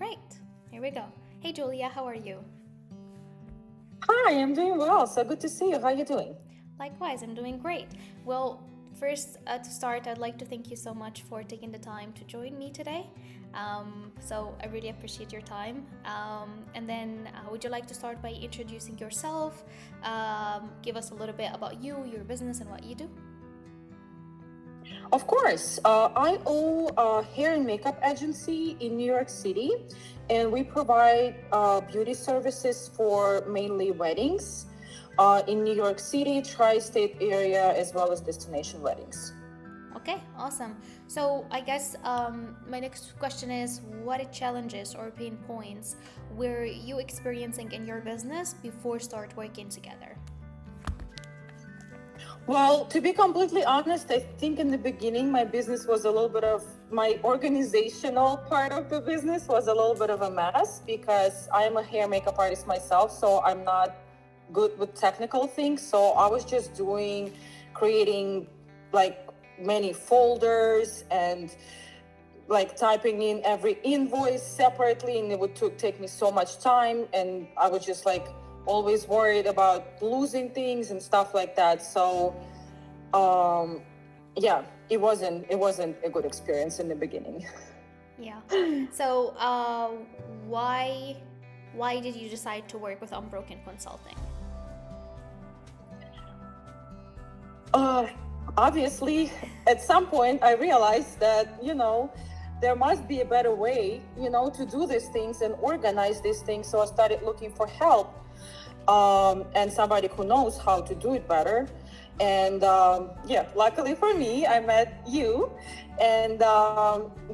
right, here we go. Hey, Julia, how are you? Hi, I'm doing well. So good to see you. How are you doing? Likewise, I'm doing great. Well, first, to start, I'd like to thank you so much for taking the time to join me today. So I really appreciate your time. And then, would you like to start by introducing yourself? Give us a little bit about you, your business, and what you do. Of course. I own a hair and makeup agency in New York City, and we provide beauty services for mainly weddings in New York City, tri-state area, as well as destination weddings. Okay, awesome. So I guess my next question is, what challenges or pain points were you experiencing in your business before start working together? Well, to be completely honest, I think in the beginning my business was a little bit of my organizational part of the business was a little bit of a mess because I'm a hair makeup artist myself, so I'm not good with technical things. So I was just creating like many folders and like typing in every invoice separately, and it would take me so much time, and I was just like always worried about losing things and stuff like that. So um yeah, it wasn't a good experience in the beginning. Yeah. So why why did you decide to work with Unbroken Consulting? uh Obviously at some point I realized that there must be a better way to do these things and organize these things. So I started looking for help, and somebody who knows how to do it better. And yeah, luckily for me, I met you. And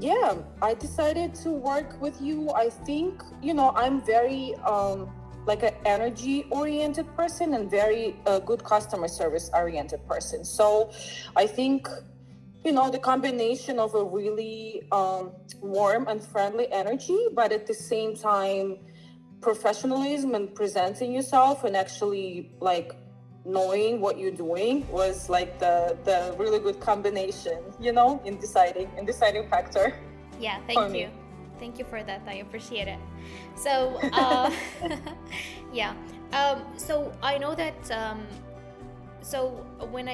yeah, I decided to work with you. I think, I'm very like an energy oriented person and very good customer service oriented person. So I think, the combination of a really warm and friendly energy, but at the same time, professionalism and presenting yourself and actually like knowing what you're doing was like the really good combination, in deciding factor Yeah, for thank you. me. Thank you for that. I appreciate it. So, yeah. So I know that. So when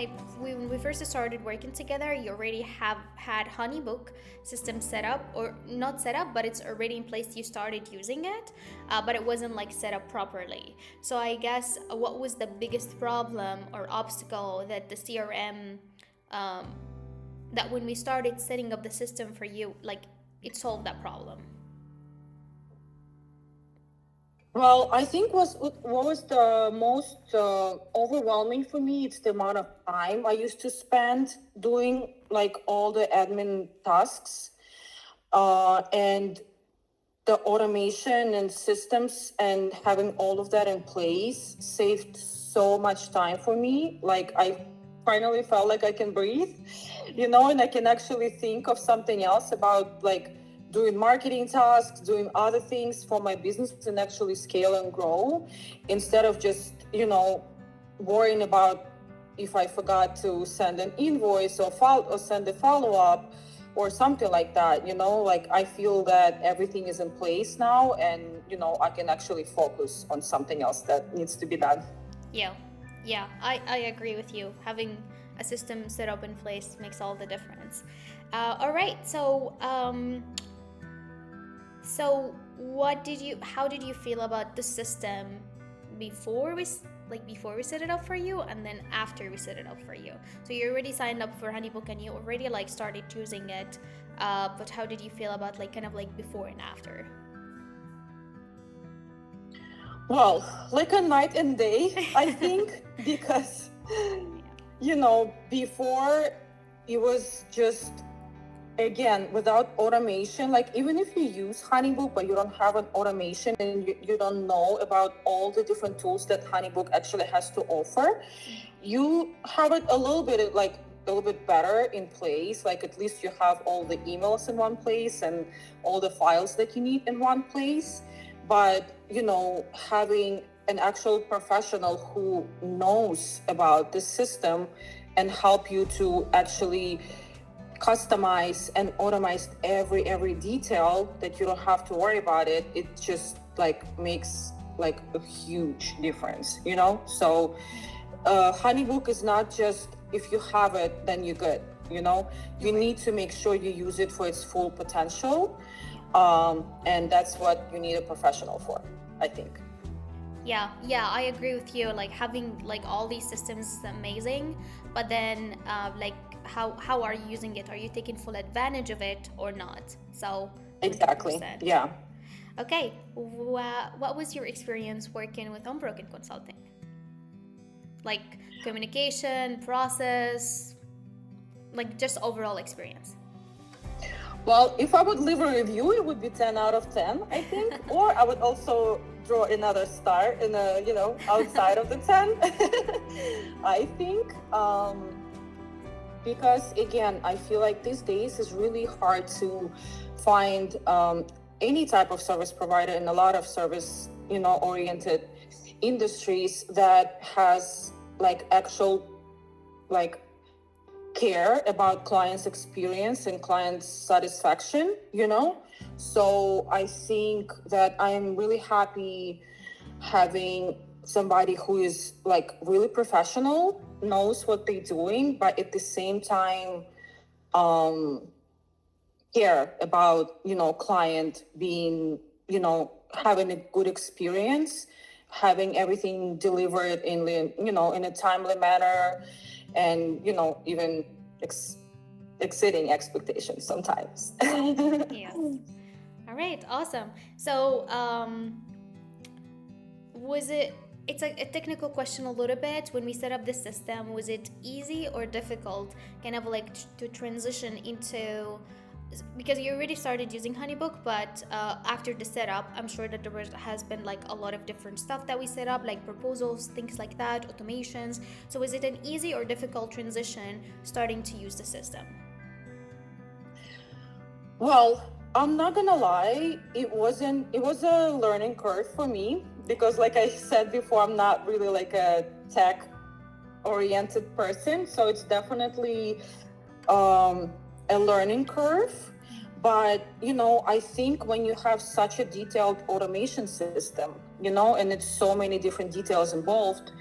we first started working together, you already have had Honeybook system set up, or not set up, but it's already in place. You started using it, but it wasn't like set up properly. So I guess what was the biggest problem or obstacle that the CRM, um, that when we started setting up the system for you, like it solved that problem? Well, I think what was the most overwhelming for me. It's the amount of time I used to spend doing like all the admin tasks, and the automation and systems and having all of that in place saved so much time for me. Like I finally felt like I can breathe, and I can actually think of something else about like doing marketing tasks, doing other things for my business and actually scale and grow instead of just, worrying about if I forgot to send an invoice or send a follow up or something like that. Like I feel that everything is in place now, and I can actually focus on something else that needs to be done. Yeah, yeah, I agree with you. Having a system set up in place makes all the difference. All right, so how did you feel about the system before before we set it up for you, and then after we set it up for you? So you already signed up for Honeybook and you already like started using it, but how did you feel about like kind of like before and after? Well, like a night and day, I think, because before it was just, again, without automation. Like even if you use Honeybook but you don't have an automation and you don't know about all the different tools that Honeybook actually has to offer, you have it a little bit better in place. Like at least you have all the emails in one place and all the files that you need in one place. But having an actual professional who knows about the system and help you to actually customize and automate every detail, that you don't have to worry about it, it just like makes like a huge difference, you know. So honeybook is not just if you have it then you're good, you know. You need to make sure you use it for its full potential, and that's what you need a professional for, I think. Yeah, I agree with you. Like having like all these systems is amazing, but then like how are you using it? Are you taking full advantage of it or not? So Exactly, 100%. yeah. Okay, what was your experience working with Unbroken Consulting? Like communication, process, like just overall experience. Well, if I would leave a review, it would be 10 out of 10, I think. Or I would also draw another star in a, you know, outside of the 10, I think. Because again, I feel like these days is really hard to find any type of service provider in a lot of service, you know, oriented industries that has like actual like care about clients' experience and clients' satisfaction, you know. So I think that I'm really happy having somebody who is like really professional, knows what they're doing, but at the same time care about, you know, client being, you know, having a good experience, having everything delivered in the, you know, in a timely manner, and, you know, even exceeding expectations sometimes. Yes. All right, awesome. So, was it, it's a technical question a little bit. When we set up the system, was it easy or difficult kind of like to transition into, because you already started using Honeybook, but after the setup, I'm sure that has been like a lot of different stuff that we set up, like proposals, things like that, automations. So was it an easy or difficult transition starting to use the system? Well, I'm not gonna lie, it was a learning curve for me, because like I said before, I'm not really like a tech oriented person. So it's definitely a learning curve. But, you know, I think when you have such a detailed automation system, you know, and it's so many different details involved,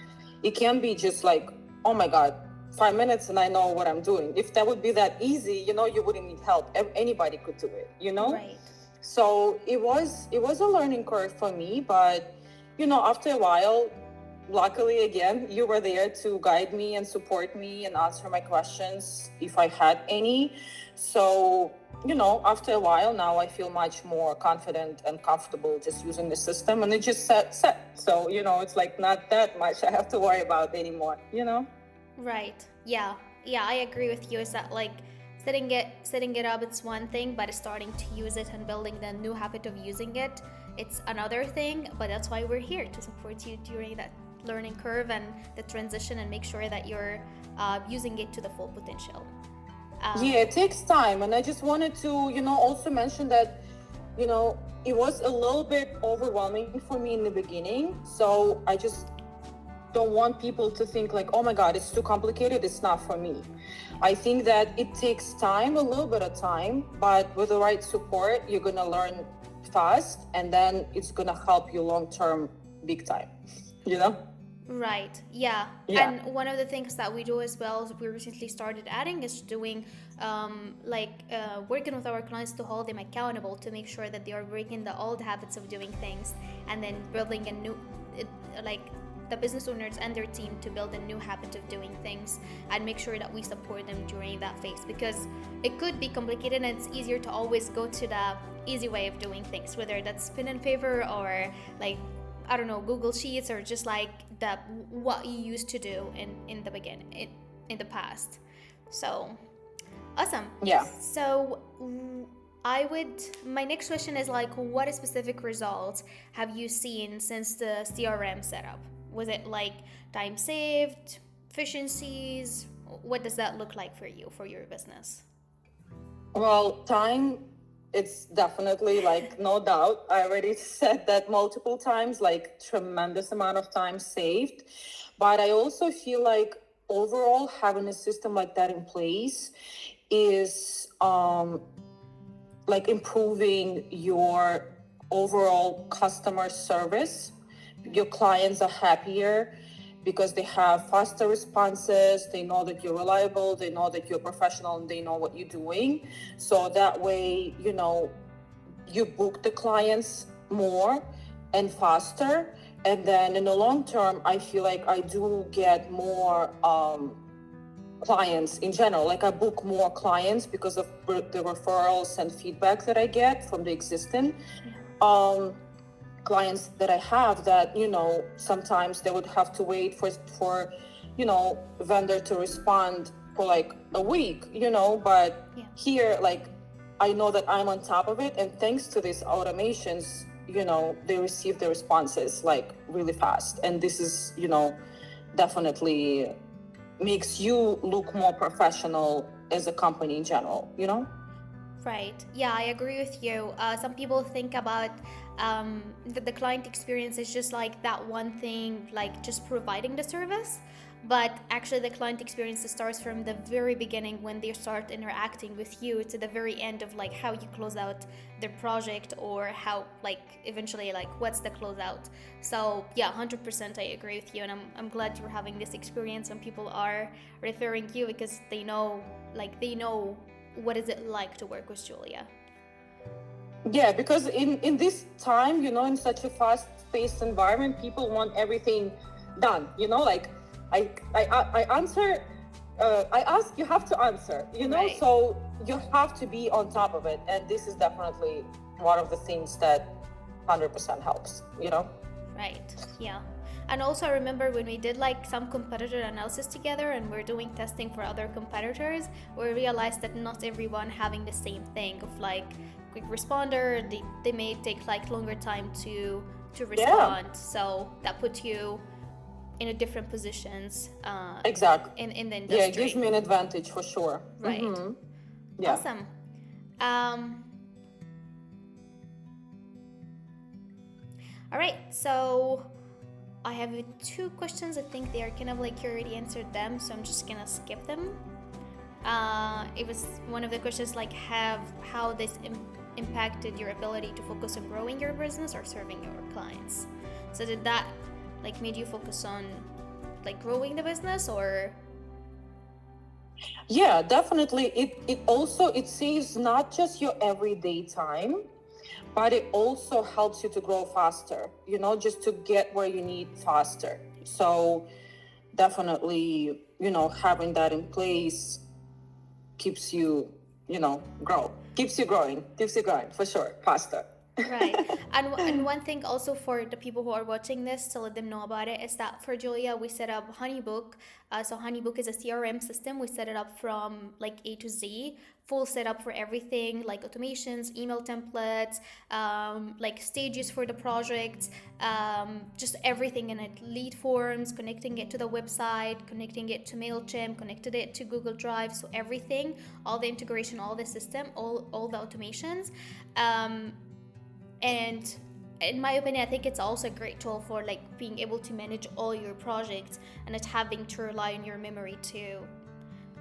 it can be just like, oh my God, 5 minutes and I know what I'm doing. If that would be that easy, you know, you wouldn't need help. Anybody could do it, you know? Right. So it was a learning curve for me, but, you know, after a while, luckily again, you were there to guide me and support me and answer my questions if I had any. So, you know, after a while now, I feel much more confident and comfortable just using the system, and it just set. So, you know, it's like not that much I have to worry about anymore, you know? Right. Yeah. I agree with you. Is that like setting it up, it's one thing, but starting to use it and building the new habit of using it, it's another thing. But that's why we're here, to support you during that learning curve and the transition, and make sure that you're using it to the full potential. Yeah, it takes time. And I just wanted to, you know, also mention that, you know, it was a little bit overwhelming for me in the beginning. So I just don't want people to think like, oh my God, it's too complicated, it's not for me. I think that it takes time, a little bit of time, but with the right support, you're going to learn fast, and then it's going to help you long term, big time, you know? Right. Yeah. Yeah. And one of the things that we do as well, is we recently started adding, is doing working with our clients to hold them accountable, to make sure that they are breaking the old habits of doing things, and then building a new, like the business owners and their team to build a new habit of doing things, and make sure that we support them during that phase, because it could be complicated and it's easier to always go to the easy way of doing things, whether that's pen and paper or like, I don't know, Google Sheets, or just like what you used to do in the beginning, in the past. So awesome. Yeah. So my next question is like, what specific results have you seen since the CRM setup? Was it like time saved, efficiencies? What does that look like for you, for your business? Well, time, it's definitely like, no doubt. I already said that multiple times, like tremendous amount of time saved. But I also feel like overall having a system like that in place, is like improving your overall customer service. Your clients are happier because they have faster responses, they know that you're reliable, they know that you're professional, and they know what you're doing. So that way, you book the clients more and faster. And then in the long term, I feel like I do get more clients in general. Like I book more clients because of the referrals and feedback that I get from the existing clients that I have, that sometimes they would have to wait for vendor to respond for like a week, but here, like, I know that I'm on top of it, and thanks to these automations, they receive the responses like really fast, and this is definitely makes you look more professional as a company in general. Right. Yeah, I agree with you. Some people think about the client experience is just like that one thing, like just providing the service. But actually, the client experience starts from the very beginning when they start interacting with you to the very end of like how you close out their project, or how like eventually like what's the closeout. So yeah, 100% I agree with you, and I'm glad you're having this experience and people are referring you because they know what is it like to work with Julia. Yeah, because in this time, in such a fast-paced environment, people want everything done. Like I answer, I ask, you have to answer. Right. So you have to be on top of it, and this is definitely one of the things that 100% helps. Right. Yeah. And also, I remember when we did like some competitor analysis together and we're doing testing for other competitors, we realized that not everyone having the same thing of like quick responder. They may take like longer time to respond. So that puts you in a different positions. Exactly. In the Yeah, industry. it gives me an advantage for sure. Right. Mm-hmm. Yeah. Awesome. All right. So I have 2 questions. I think they are kind of like you already answered them, so I'm just gonna skip them. It was one of the questions like how this impacted your ability to focus on growing your business or serving your clients. So did that like made you focus on like growing the business, or? Yeah, definitely. It also, it saves not just your everyday time, but it also helps you to grow faster, just to get where you need faster. So definitely, having that in place keeps you, keeps you growing for sure, faster. Right. And one thing also for the people who are watching this to let them know about it is that for Julia we set up Honeybook. So Honeybook is a CRM system. We set it up from like A to Z, full setup for everything like automations, email templates, like stages for the projects, just everything in it. Lead forms, connecting it to the website, connecting it to MailChimp, connected it to Google Drive. So everything, all the integration, all the system, all the automations. And in my opinion, I think it's also a great tool for like being able to manage all your projects and not having to rely on your memory to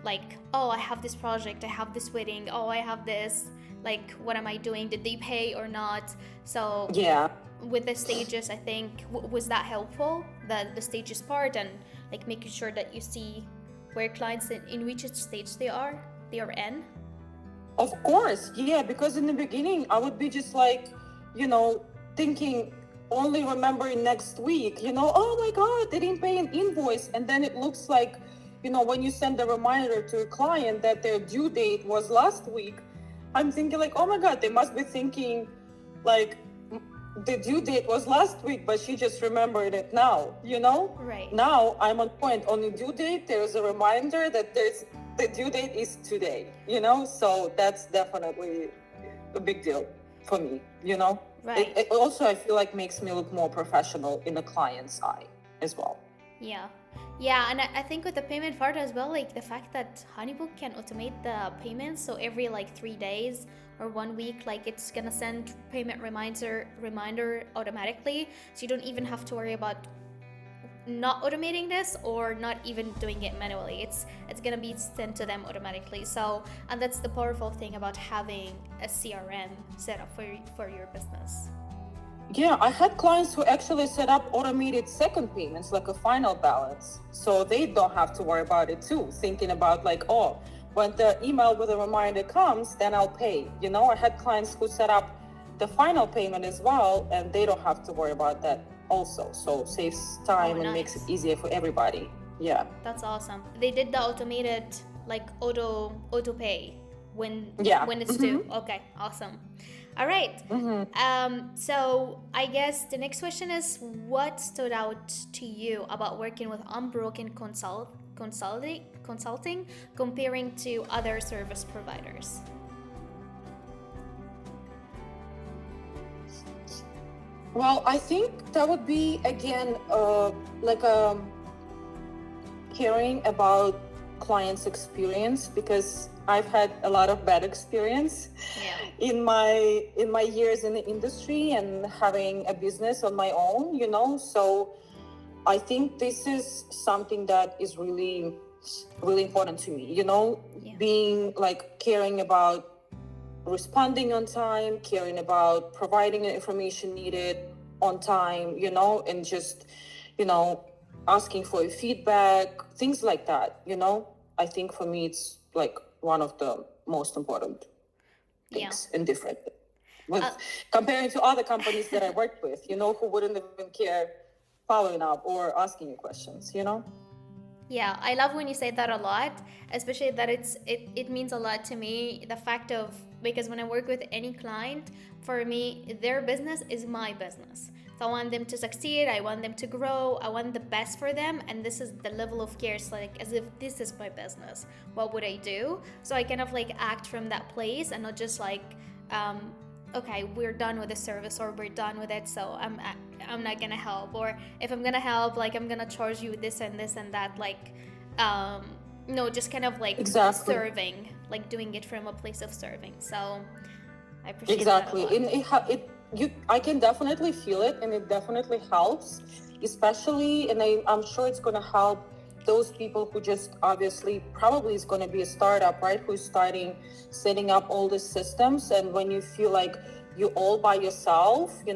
like, oh, I have this project, I have this wedding, oh, I have this, like, what am I doing? Did they pay or not? So yeah, with the stages, I think was that helpful, the stages part, and like making sure that you see where clients in which stage they are in. of course. Yeah, because in the beginning I would be just like, thinking, only remembering next week, oh my God, they didn't pay an invoice. And then it looks like, when you send a reminder to a client that their due date was last week, I'm thinking like, oh my God, they must be thinking like the due date was last week, but she just remembered it now, Right. Now I'm on point. On the due date, there's a reminder that the due date is today, so that's definitely a big deal for me, Right. It also, I feel like, makes me look more professional in the client's eye as well. Yeah. Yeah, and I think with the payment part as well, like the fact that Honeybook can automate the payments, so every like 3 days or 1 week, like it's gonna send payment reminder automatically, so you don't even have to worry about not automating this or not even doing it manually. It's gonna be sent to them automatically. So, and that's the powerful thing about having a CRM set up for your business. Yeah, I had clients who actually set up automated second payments, like a final balance, so they don't have to worry about it too, thinking about like, oh, when the email with a reminder comes, then I'll pay. I had clients who set up the final payment as well, and they don't have to worry about that also. So saves time and makes it easier for everybody. Yeah. That's awesome. They did the automated like auto pay when it's due. Okay, awesome. All right. So I guess the next question is, what stood out to you about working with Unbroken Consulting comparing to other service providers? Well, I think that would be again caring about clients' experience, because I've had a lot of bad experience in my years in the industry and having a business on my own, so I think this is something that is really, really important to me, being like caring about responding on time, caring about providing the information needed on time, and just, asking for feedback, things like that, I think for me it's like one of the most important things and different with comparing to other companies that I worked with, who wouldn't even care following up or asking you questions, Yeah, I love when you say that a lot, especially that it means a lot to me, the fact of, because when I work with any client, for me, their business is my business. So I want them to succeed, I want them to grow, I want the best for them, and this is the level of care. It's like as if this is my business. What would I do? So I kind of like act from that place and not just like, okay, we're done with the service or we're done with it, so I'm not gonna help. Or if I'm gonna help, like I'm gonna charge you this and this and that. Like, no, just kind of like serving, like doing it from a place of serving. So I appreciate that a lot. I can definitely feel it, and it definitely helps, especially, and I'm sure it's going to help those people who just obviously probably is going to be a startup, right? Who's starting setting up all the systems, and when you feel like you're all by yourself, you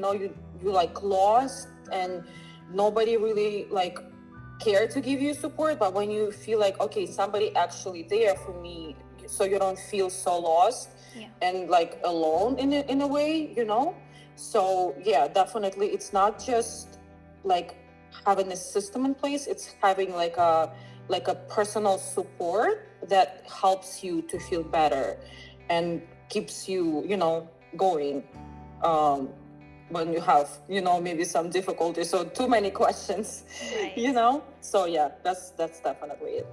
like lost, and nobody really like care to give you support. But when you feel like, okay, somebody actually there for me, so you don't feel so lost and like alone in a way, So yeah, definitely, it's not just like having a system in place, it's having like a personal support that helps you to feel better and keeps you, going when you have, maybe some difficulties or too many questions, so yeah, that's definitely it.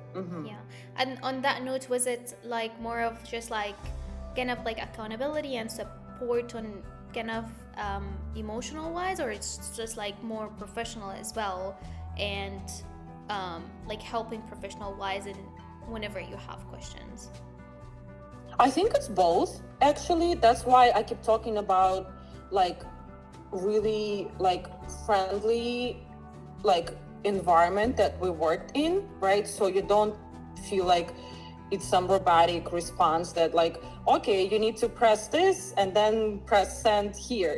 Yeah. And on that note, was it like more of just like kind of like accountability and support on kind of emotional wise, or it's just like more professional as well, and like helping professional wise and whenever you have questions? I think it's both, actually. That's why I keep talking about like really like friendly like environment that we worked in, right? So you don't feel like it's some robotic response that like, okay, you need to press this and then press send here,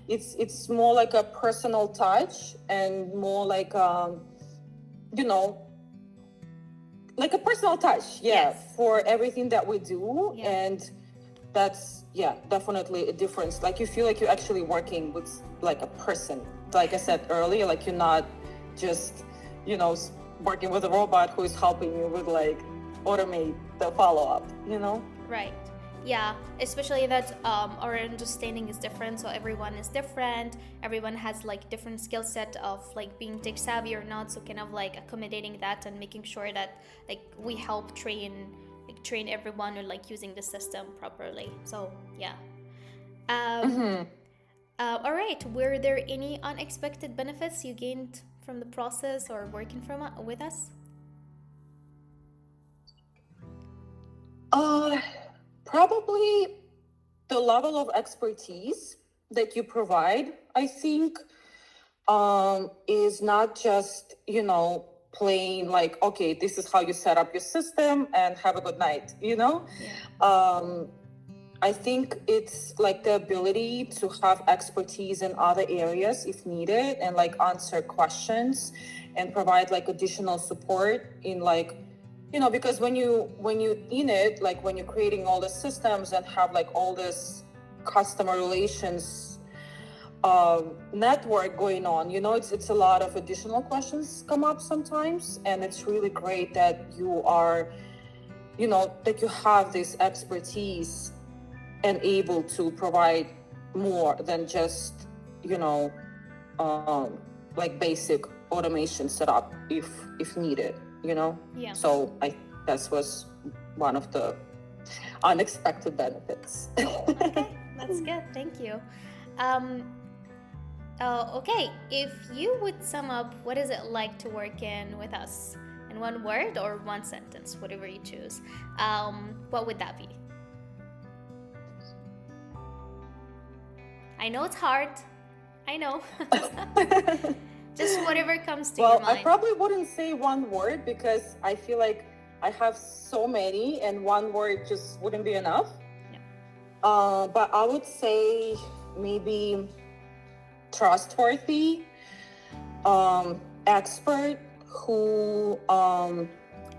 It's more like a personal touch and more like like a personal touch, for everything that we do. And that's definitely a difference. Like you feel like you're actually working with like a person, like I said earlier, like you're not just working with a robot who is helping you with like automate the follow-up, Right. Yeah, especially that our understanding is different, so everyone is different, everyone has like different skill set of like being tech savvy or not, so kind of like accommodating that and making sure that like we help train everyone or like using the system properly. So yeah. All right, were there any unexpected benefits you gained from the process or working with us? Probably the level of expertise that you provide. I think is not just, plain like, okay, this is how you set up your system and have a good night, I think it's like the ability to have expertise in other areas if needed, and like answer questions and provide like additional support in like, because when you in it, like when you're creating all the systems and have like all this customer relations network going on, it's a lot of additional questions come up sometimes, and it's really great that you are, that you have this expertise and able to provide more than just, like basic automation setup if needed, Yeah. So that was one of the unexpected benefits. Okay, that's good. Thank you. Okay, if you would sum up what is it like to work in with us in one word or one sentence, whatever you choose, what would that be? I know it's hard. I know. Just whatever comes to your mind. Well, I probably wouldn't say one word because I feel like I have so many and one word just wouldn't be enough. Yeah. But I would say maybe trustworthy, expert who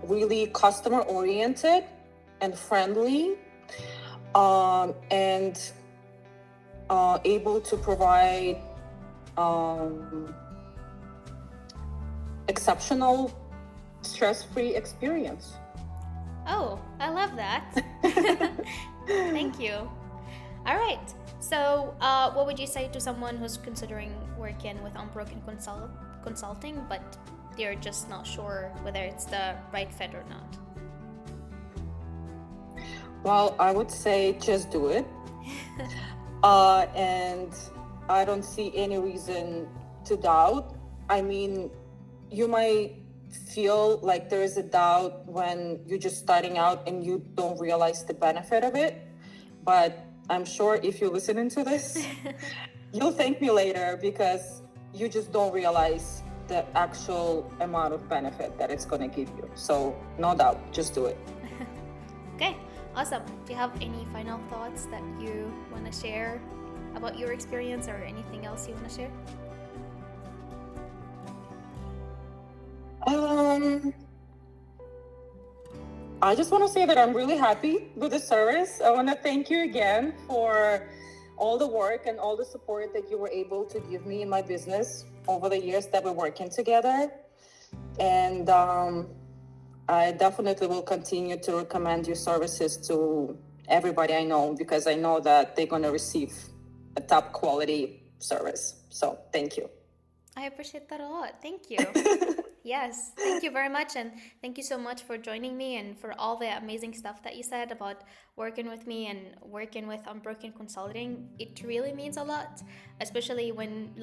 really customer oriented and friendly, and able to provide exceptional stress-free experience. Oh, I love that. Thank you. All right. So, what would you say to someone who's considering working with Unbroken Consulting, but they're just not sure whether it's the right fit or not? Well, I would say just do it. And I don't see any reason to doubt. I mean, you might feel like there is a doubt when you're just starting out and you don't realize the benefit of it. But I'm sure if you're listening to this, you'll thank me later because you just don't realize the actual amount of benefit that it's going to give you. So no doubt, just do it. Okay, awesome. Do you have any final thoughts that you want to share about your experience or anything else you want to share? I just want to say that I'm really happy with the service. I want to thank you again for all the work and all the support that you were able to give me in my business over the years that we're working together. And I definitely will continue to recommend your services to everybody I know because I know that they're going to receive a top quality service. So thank you. I appreciate that a lot. Thank you. Yes, thank you very much. And thank you so much for joining me and for all the amazing stuff that you said about working with me and working with Unbroken Consulting. It really means a lot, especially when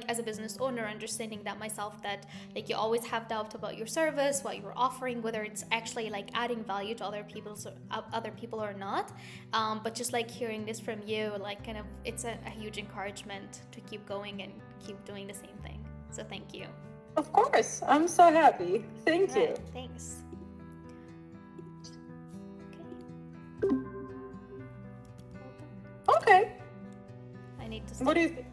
as a business owner, understanding that myself, that like you always have doubt about your service, what you're offering, whether it's actually like adding value to other people or not. But just like hearing this from you, like kind of it's a huge encouragement to keep going and keep doing the same thing. So thank you. Of course, I'm so happy. Thank you. Thanks. Okay. I need to stop. What do you think?